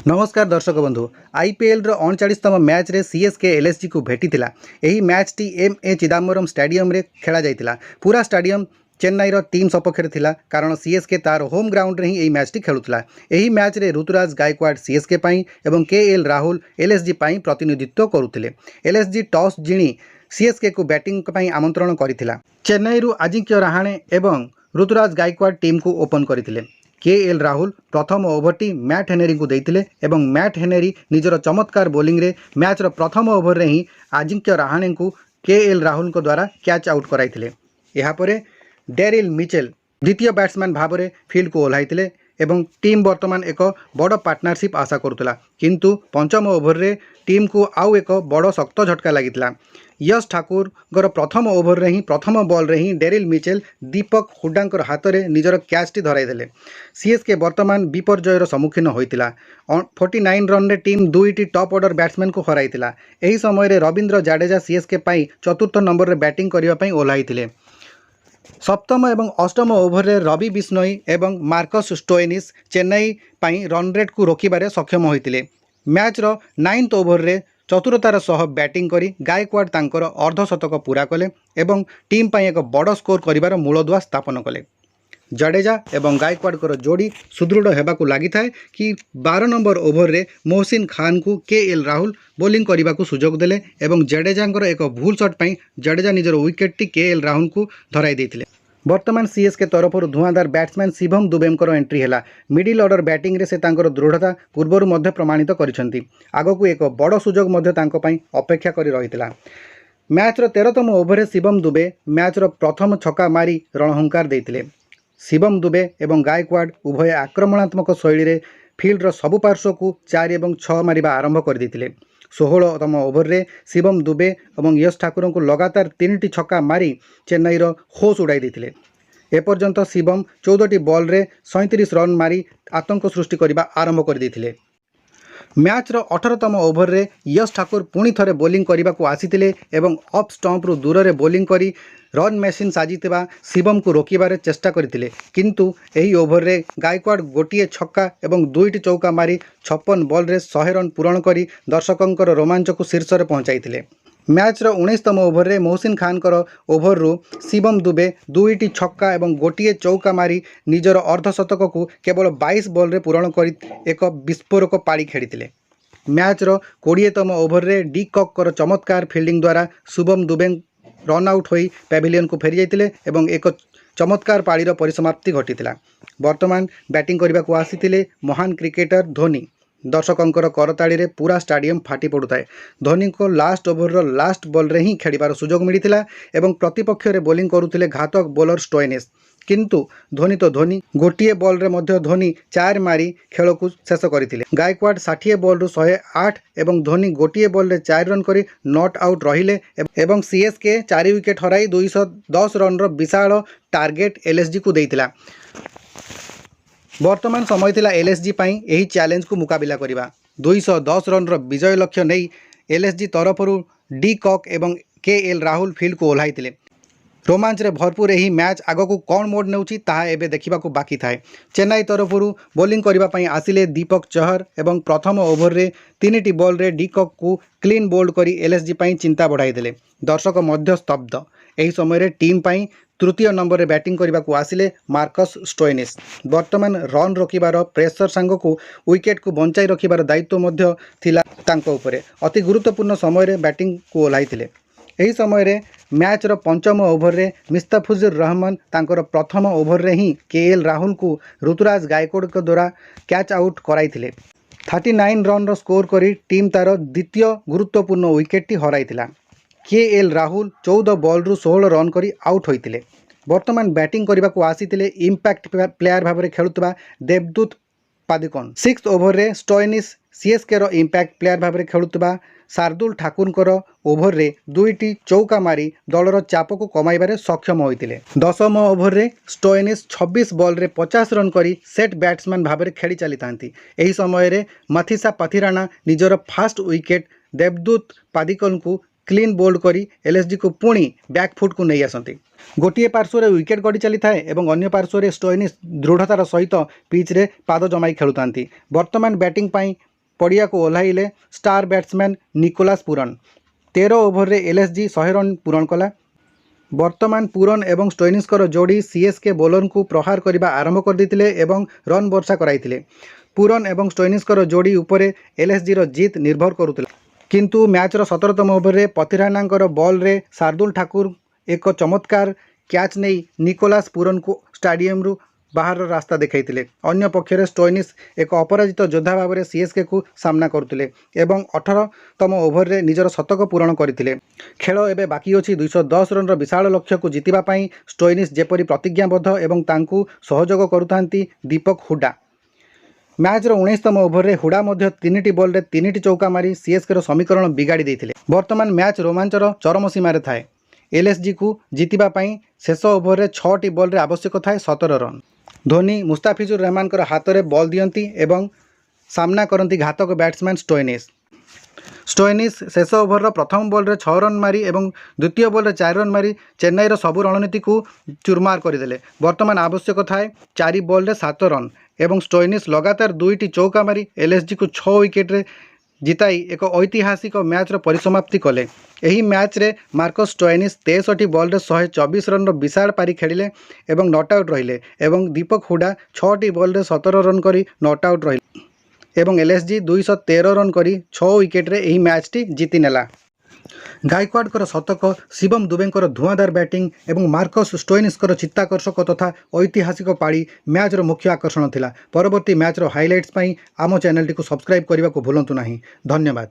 नमस्कार दर्शक बंधु आईपीएल 39तम मैच रे सीएसके एलएसजी को भेटी यही match T MA Chidambaram stadium रे खेला जाइतिला। पूरा स्टेडियम चेन्नई रो टीम सपक्ष थिला कारण सीएसके तार होम ग्राउंड रे ही एही मैच टी खेलुतिला। एही मैच रे ऋतुराज गायकवाड़ सीएसके पाई एवं केएल राहुल एलएसजी पाई प्रतिनिधित्व करुथिले। एलएसजी टॉस जिणी सीएसके को बैटिंग पाई आमंत्रण करिथिला। चेन्नई रु अजिंक्य रहाणे एवं ऋतुराज गायकवाड़ टीम को ओपन करथिले। केएल राहुल प्रथम ओभरटी मैट हेनरी को देइथिले एवं मैट हेनरी निजर चमत्कार बोलिंग रे मैच रो प्रथम ओभर रे ही अजिंक्य रहाणे को केएल राहुल को द्वारा कैच आउट कराइथिले। एहा परे डेरिल मिचेल द्वितीय बैट्समैन भाव में फील्ड को ओह्लाइथिले एवं टीम वर्तमान एक बड़ पार्टनरशिप आशा करुला, किंतु पंचम ओभर रे टीम को आउ एक बड़ शक्त झटका लगिथिला। यश ठाकुर प्रथम ओभर रे ही प्रथम बॉल रे ही डेरिल मिचेल दीपक हुड्डांकर हाथ में निजर कैच टी धराई देले। सीएसके वर्तमान विपर्जयर सम्मुखीन होइतिला। 49 रन रे टीम दुईटी टॉप ऑर्डर बैट्समैन को हराइतिला। एही समय रे रविंद्र जाडेजा सीएसके पाई चतुर्थ नंबर रे बैटिंग करबा पई ओह्लाइतिले। सप्तम एवं अष्टम ओभर रे रवि बिश्नोई एवं मार्कस स्टोइनिस चेन्नई पाई रन रेट को रोकिबारे सक्षम होइतिले। मैच रो 9th ओभर रे चतुरतार सह बैटिंग करी गायकवाड़ तांकर अर्धशतक पूरा कले एवं टीम पाई एक बड़ स्कोर करिबार मूलदुआ स्थापन कले। जडेजा एवं गायकवाड़ जोड़ी सुदृढ़ हेबाकु लागि थाए कि 12 नंबर ओभर रे मोहसिन खान को केएल राहुल बोलिंग करने को सुजोग देले एवं जडेजांकर एक भूल शॉट पाई जडेजा निजर विकेट टी केएल राहुल को धराई देथिले। वर्तमान सीएसके तरफ धुआंधार बैट्समैन शिवम दुबेंकर एंट्री है। मिडिल ऑर्डर बैटिंग रे से तांकर दृढ़ता पूर्वर मध्य प्रमाणित करिसेंती। आगकू एक बड़ सुजोग मध्य तांको पाई अपेक्षा करी रहितिला। मैच रो 13तम ओभर रे शिवम दुबे मैच रो प्रथम छक्का मारी रणहुंकार देथिले। शिवम दुबे एवं गायकवाड़ उभय आक्रमणात्मक शैली रे फील्ड रो सबु पार्श्व को 4 एवं 6 मारिबा आरंभ कर देथिले। 16तम ओभर रे शिवम दुबे एवं यश ठाकुर को लगातार 3टी छक्का मारी चेन्नई रो होश उड़ाई देथिले। एपर्यंत शिवम 14टी बॉल रे 37 रन मारी आतंक सृष्टि करबा आरंभ कर देथिले। मैच रो 18तम ओभर रे यश ठाकुर पुणी थरे बोलिंग करने को आसीथिले एवं ऑफ स्टंप रु दूर रे बोलिंग करी रन मेसीन साजिथिबा शिवम को रोकिबारे चेष्टा करथिले, किंतु एही ओभर रे गायकवाड़ गोटिए छक्का एवं 2टी चौका मारी 56 बॉल रे 100 रन पूरण करी दर्शकंकर रोमांच को शीर्ष रे पहुंचाइथिले। मैच रो 19तम ओभर रे मोहसिन खान ओभर रु शिवम दुबे 2टी छक्का एवं गोटिए चौका मारी निजर अर्धशतक को केवल 22 बॉल रे पूरण करी एक विस्फोरक पाड़ी खेलिथिले। मैच रो 20तम ओभर रे डी कॉक चमत्कार फील्डिंग द्वारा शुभम दुबे रन आउट होई पैविलियन को फेरी जाइतिले एवं एक चमत्कार पाळीर परिसमाप्ति घटितिला। वर्तमान बैटिंग करने को आसीथिले महान क्रिकेटर धोनी। दर्शकंकर करताड़ी रे पूरा स्टाडियम फाटी पड़ुताए। धोनी को लास्ट ओभर रो लास्ट बॉल रे ही खेलिबार सुजोग मिलिथिला एवं प्रतिपक्ष रे बोलिंग करुथिले घातक बॉलर स्टोइनिस, किंतु धोनी तो धोनी गोटिए बॉल रे मध्य धोनी 4 मारी खेल को शेष करथिले। गायकवाड़ 60 बॉल रु 108 एवं धोनी गोटिए बॉल रे 4 रन करी नॉट आउट रहिले एवं सीएसके 4 विकेट हराई 210 रन रो विशाल टार्गेट एलएसजी को देइथिला। वर्तमान समय थिला एलएसजी पाई एही चैलेंज को मुकाबिला करिबा। 210 रन रो विजय लक्ष्य नहीं एलएसजी तरफरु डी कॉक एवं केएल राहुल फील्ड को ओह्लाइथिले। रोमांच रे भरपूर यही मैच आगकू कौन मोड नेउची ताहा एबे देखिबा को बाकी थाए। चेन्नई तरफरु बोलिंग करबा पई आसिले दीपक चहर एवं प्रथम ओभर रे 3टी बॉल रे डी कॉक को क्लीन बोल्ड करी एलएसजी पई चिंता बढ़ाई देले। दर्शक मध्य स्तब्ध। एही समय रे टीम पई तृतीय नंबर रे बैटिंग करबा को आसिले मार्कस स्टोइनिस। वर्तमान रन रोकिबार प्रेसर सांग को विकेट को बंचाई रखिबार दायित्व मध्य थिला तांको उपरे। अति गुरुत्वपूर्ण समय रे बैटिंग को ओह्लाइथिले। एही समय रे मैच रो 5म ओभर रे मिस्ताफिजुर रहमान तांकर प्रथम ओभर रे ही केएल राहुल को ऋतुराज गायकवाड़ के द्वारा कैच आउट कराइथिले। 39 रन रो स्कोर करी टीम तार द्वितीय गुरुत्वपूर्ण विकेट टी हराइथिला। केएल राहुल 14 बॉल रु 16 रन करी आउट होइतिले। वर्तमान बैटिंग करने को आसीथिले इंपैक्ट प्लेयर भाव में खेलुतबा देवदूत पादिकोन। 6th ओभर रे स्टोइनिस सीएसके रो इंपैक्ट प्लेयर भाव में खेलुतबा शार्दुल ठाकुर ओभर रे 2टी चौका मारी दलर चाप को कमाइबारे सक्षम होइतिले। 10म ओभर रे स्टोइनिस 26 बॉल रे 50 रन करी सेट बैट्समैन भाव में खेली चली थांती। एही समय रे मथिसा पथिराना निजर फास्ट विकेट देवदूत पादिकोन को क्लीन बोल्ड करी एलएसजी को पुणी बैकफुट को नहीं आसती। गोटे पार्श्व रे विकेट गड़ी चली थाए एवं अन्य पार्श्व रे स्टोइनिस दृढ़तार सहित पिच रे पाद जमाई खेलुतांती। वर्तमान बैटिंग पाई पड़िया को ओह्लाइले स्टार बैट्समैन निकोलास पूरन। 13 ओभर रे एलएसजी 100 रन पूरण कला। वर्तमान पूरन एवं स्टोइनिसकर जोड़ी सीएसके बोलर को प्रहार करने आरंभ कर देते एवं रन वर्षा कराइथिले। पूरन एवं स्टोइनिसकर जोड़ी उपरे एलएसजी रो जीत निर्भर करुला। किंतु मैच रो 17तम ओभर रे पथिरानांकर बॉल रे शार्दुल ठाकुर एक चमत्कार कैच नहीं निकोलास पूरन को स्टाडियम रु बाहर रास्ता देखाइथिले। अन्य पक्षरे स्टोइनिस एक अपराजित योद्धा भाव में सीएसके को सामना करथिले एवं 18तम ओभर रे निजर शतक पूरण करथिले। खेल एबे बाकी अछि 210 रन रो विशाल लक्ष्य को जितिबा पई स्टोइनिस जेपरि प्रतिज्ञाबद्ध एवं तांकू सहयोग करुथांती दीपक हुडा। मैच रो 19तम ओभर रे हुडा मध्य 3टी बॉल रे 3टी चौका मारी सीएसके रो समीकरण बिगाड़ी देथिले। वर्तमान मैच रोमांचर चरम सीमार थाए। एलएसजी को जितिबा पई शेष ओभर रे 6टी बॉल रे आवश्यक थाए 17 रन। धोनी मुस्ताफिजुर रहमान हाथ में बॉल दियंती एवं सामना करती घातक बैट्समैन स्टोइनिस। स्टोइनिस शेष ओभर प्रथम बॉल रे 6 रन मारी एवं द्वितीय बॉल रे 4 रन मारी चेन्नईर सबु रणनीति को चुरमार करदे। वर्तमान आवश्यक थाए 4 बॉल रे 7 रन एवं स्टोइनिस लगातार 2टी चौका मारी एलएसजी को 6 विकेट रे जिताई एक ऐतिहासिक मैच रो परिसमाप्ति कले। एही मैच रे मार्कस स्टोइनिस 63 बॉल रे 124 रन रो विशाल पारी खेलिले एवं नॉट आउट रहिले एवं दीपक हुडा 6टी बॉल रे 17 रन करी नॉट आउट रहिले एवं एलएसजी 213 रन करी 6 विकेट रे एही मैच टी जीति नेला। गायकवाडकर शतक, शिवम दुबेंकर धुआंधार बैटिंग एवं मार्कस स्टोइनिसकर चित्ताकर्षक तथा ऐतिहासिक पाड़ी मैच रो मुख्य आकर्षण थिला। परवर्ती मैच रो हाइलाइट्स पई आम चैनल टी को सब्सक्राइब करने को भूलंतु नहीं। धन्यवाद।